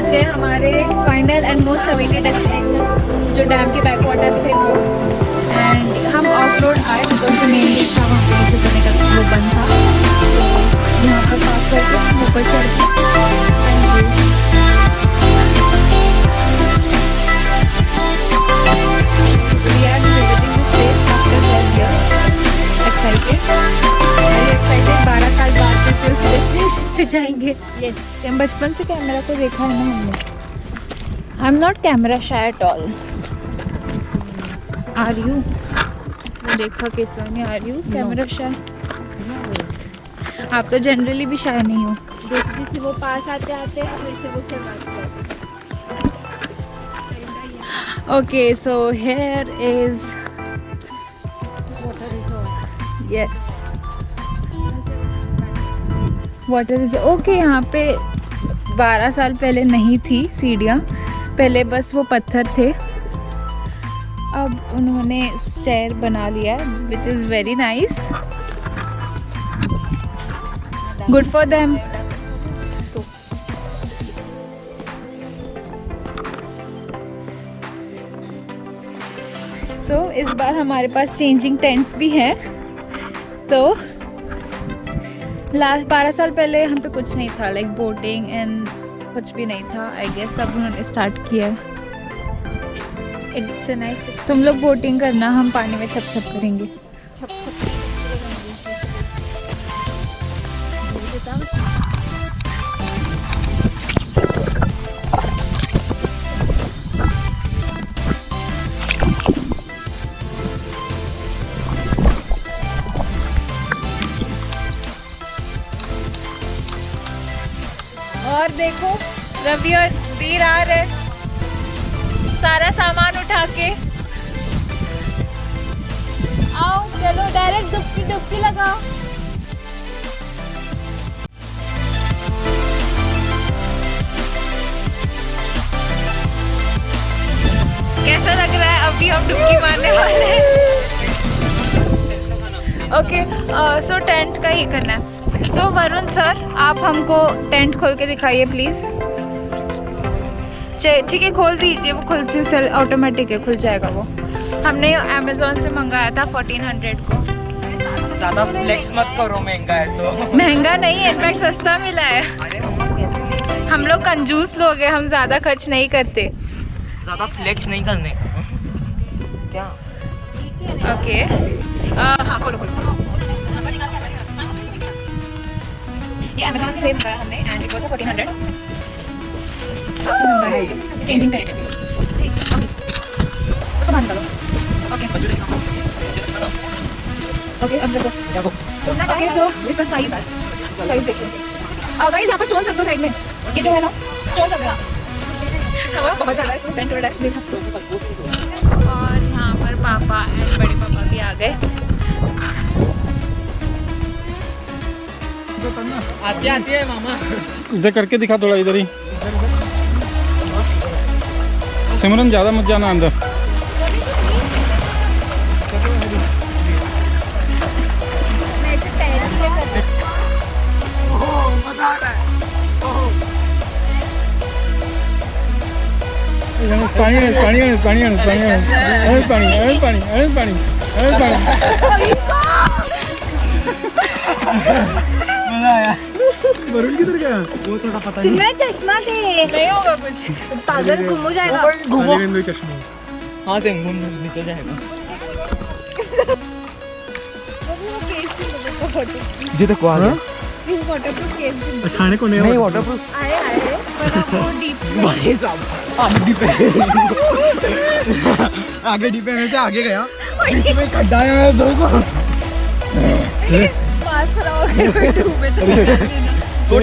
पहुंच गए हमारे final and most awaited destination, जो डैम के बैक वाटर्स थे वो। एंड हम ऑफ रोड आए बिकॉज मेन गेट था वहाँ पे नीचे जाने का वो बंद था, तो यहाँ पर पास करके हम ऊपर चढ़ के एक्साइटेड 12 साल बाद फिर उस डेस्टिनेशन पे जाएंगे। यस, बचपन से कैमरा को देखा है ना हमने। I am not camera shy at all. Are you? देखा कैसा नहीं, आर यू कैमरा शाय? आप तो जनरली भी शाय नहीं हो। जैसे जैसे वो पास आते आते हैं वैसे वो शर्माते हैं। Okay, so here is yes water is okay. यहाँ पे 12 साल पहले नहीं थी सीढ़ियाँ, पहले बस वो पत्थर थे। अब उन्होंने स्टेयर बना लिया है which is very nice, good for them. So इस बार हमारे पास चेंजिंग टेंट्स भी हैं। तो लास्ट 12 साल पहले हम पे कुछ नहीं था, लाइक बोटिंग एंड कुछ भी नहीं था। आई गेस अब उन्होंने स्टार्ट किया। It's nice. तुम लोग बोटिंग करना, हम पानी में छप छप करेंगे। छप छप और देखो रवि और वीर आ रहे सारा सामान उठा के। आओ चलो डायरेक्ट डुबकी डुबकी लगाओ। कैसा लग रहा है? अभी हम डुबकी मारने वाले हैं। ओके, सो टेंट का ही करना है। सो वरुण सर, आप हमको टेंट खोल के दिखाइए प्लीज़। ठीक है, खोल दीजिए। वो खुद से सेल ऑटोमेटिक है, खुल जाएगा वो। हमने अमेज़ॉन से मंगाया था 1400 को। ज़्यादा फ्लेक्स मत करो, महंगा है तो। महंगा नहीं है, इनफैक्ट सस्ता मिला है। अरे मम्मा कैसे? हम लोग कंजूस लोग हैं, हम ज़्यादा खर्च नहीं करते। ज़्यादा फ्लेक्स नहीं करने क्या? ओके, हाँ खोलो खोलो। ये अमेज़ॉन से मंगाया हमने and it was 1400। Changing time तो बंद करो। ओके ओके, अब देखो। ओके, सो इसका साइज देखिए। गाइस यहाँ पर स्टोन रख दो साइड में। ये जो है ना स्टोन रख दो। हवा बहुत ज़्यादा है, टेंट वाला देखा। और यहाँ पर पापा एंड बड़े पापा भी आ गए। आती आती है मामा। इधर करके दिखा थोड़ा, इधर ही। सिमरन ज़्यादा मत जाना अंदर। पानी पानी पानी पानी पानी पानी पानी मजा आया। वरुण किधर गया? वो थोड़ा पता नहीं। मैं चश्मा दे। नहीं होगा कुछ, पागल गुम हो जाएगा। घूमो। चश्मा। हाँ से घूम निकल जाएगा। ये तो कौन है? वाटरप्रूफ केस खाने को नहीं वाटरप्रूफ। आए पर अब वो डीप भाई साहब आगे डीपे आगे डीपे में से आगे गया, इसमें खड्डा है दो को। पास खड़ा हो गया, डूबे तो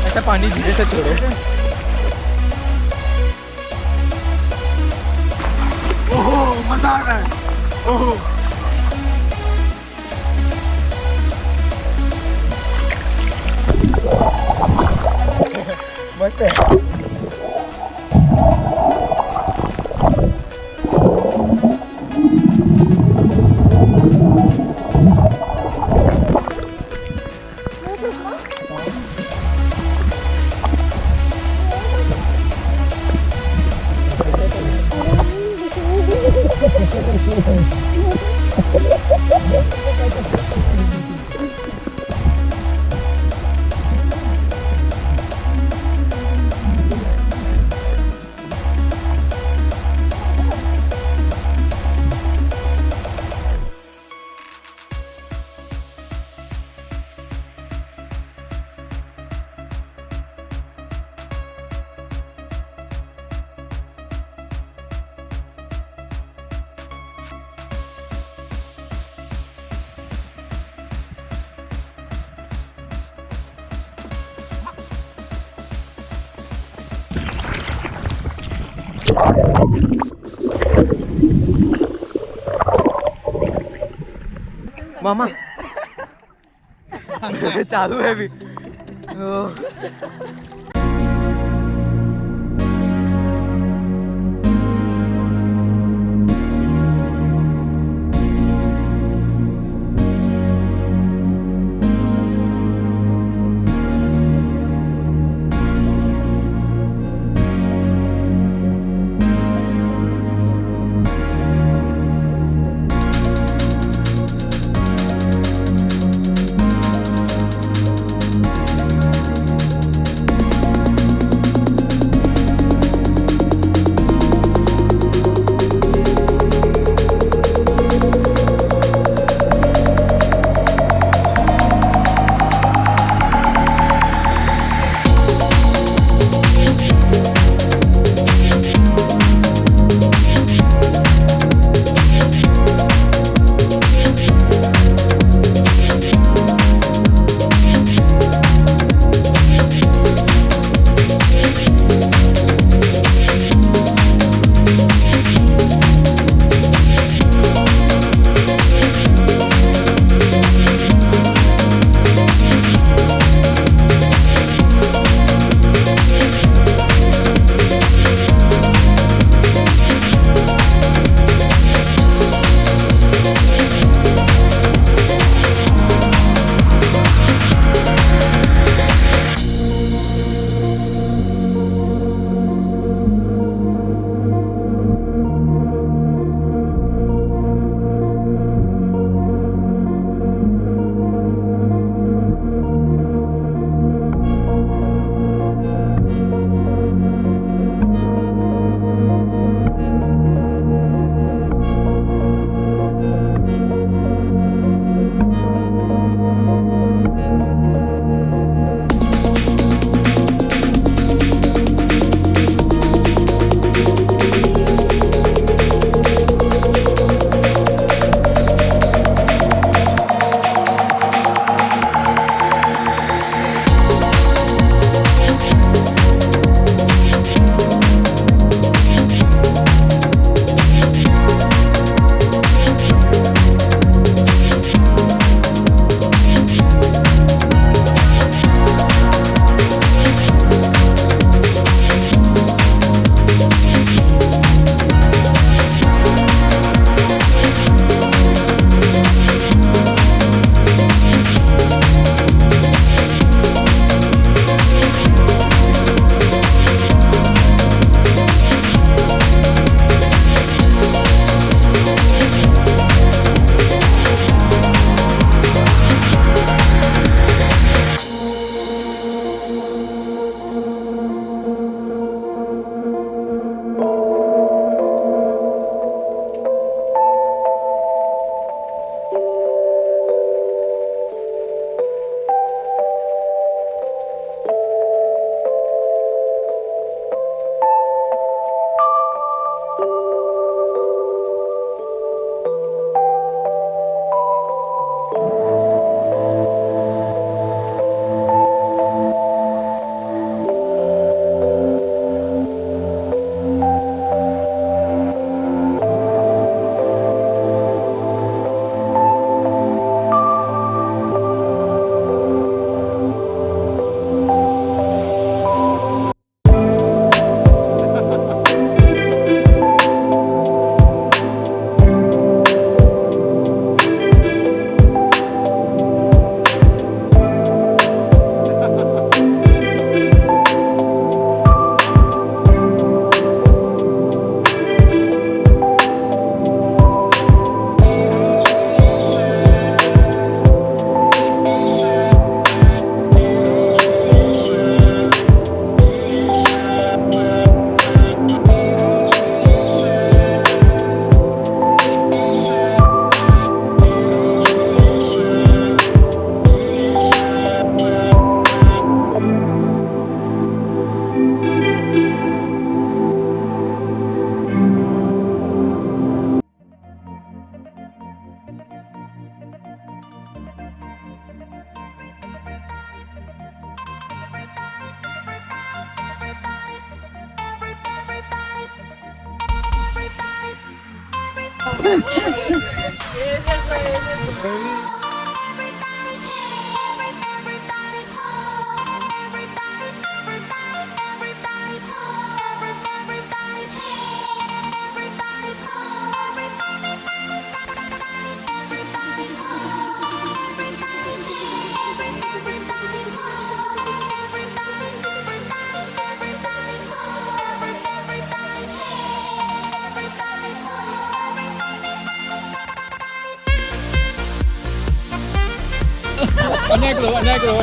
ऐसा पानी धीरे से छोड़ो। ओहो मजा आ रहा है। ओहो मस्त है। मामा चालू है अभी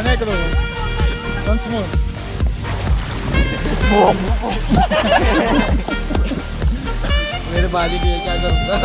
Negro. Once more. मेरे बाजी के लिए क्या करूँगा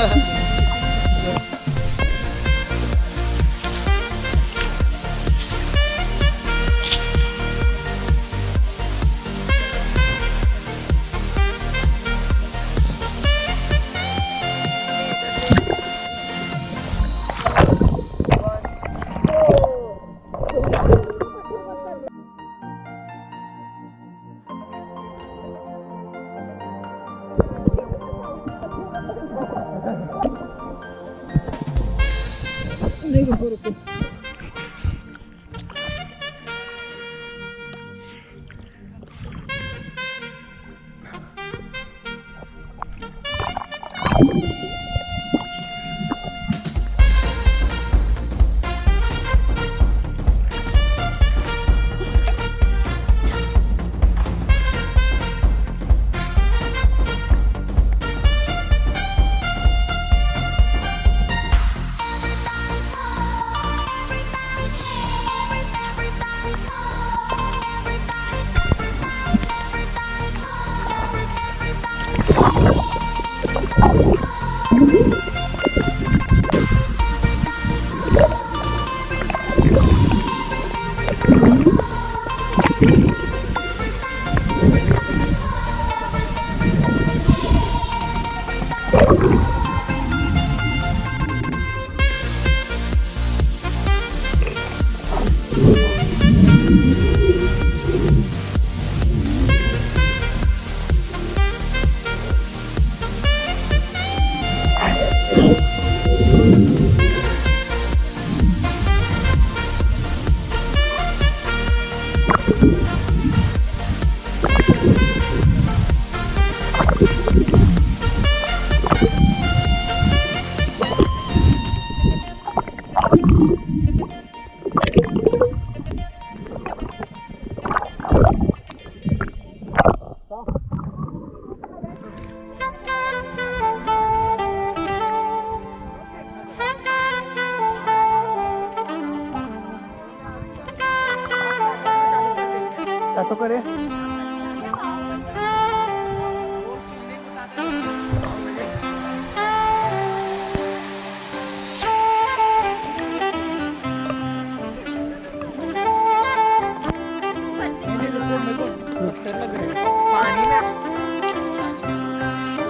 तो करे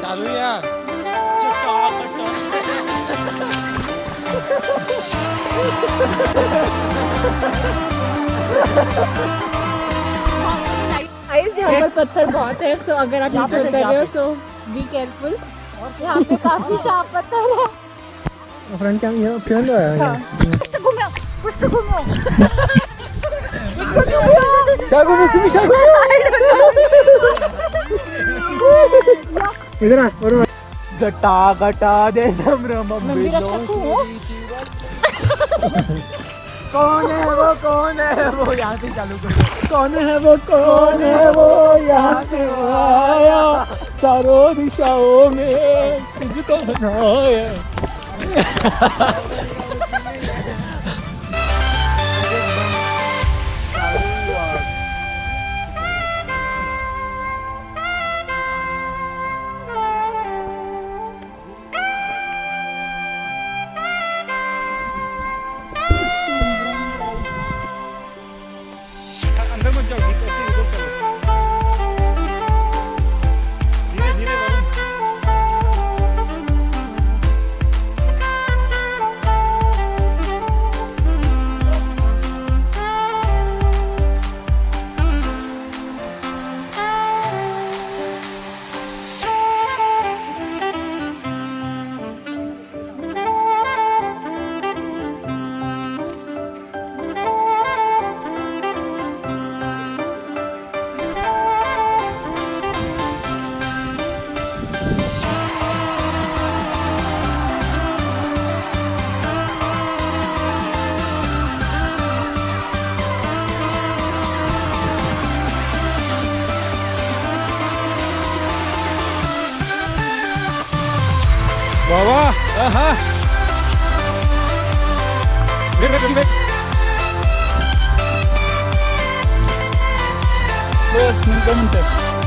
चालू यार यहाँ पर पत्थर बहुत है, तो अगर आप नीचे उतर रहे हो तो बी केयरफुल। यहाँ पे काफी शार्प पत्थर है। फ्रंट कैमरा फ्रंट है इधर आ और गटा गटा दे संभ्रम कौन है वो यहाँ से चालू करो कौन है वो यहाँ से आया चारों दिशाओं में तुझको बनाया अंदर मत जाओ धीरे धीरे बाबा आहा मिनटं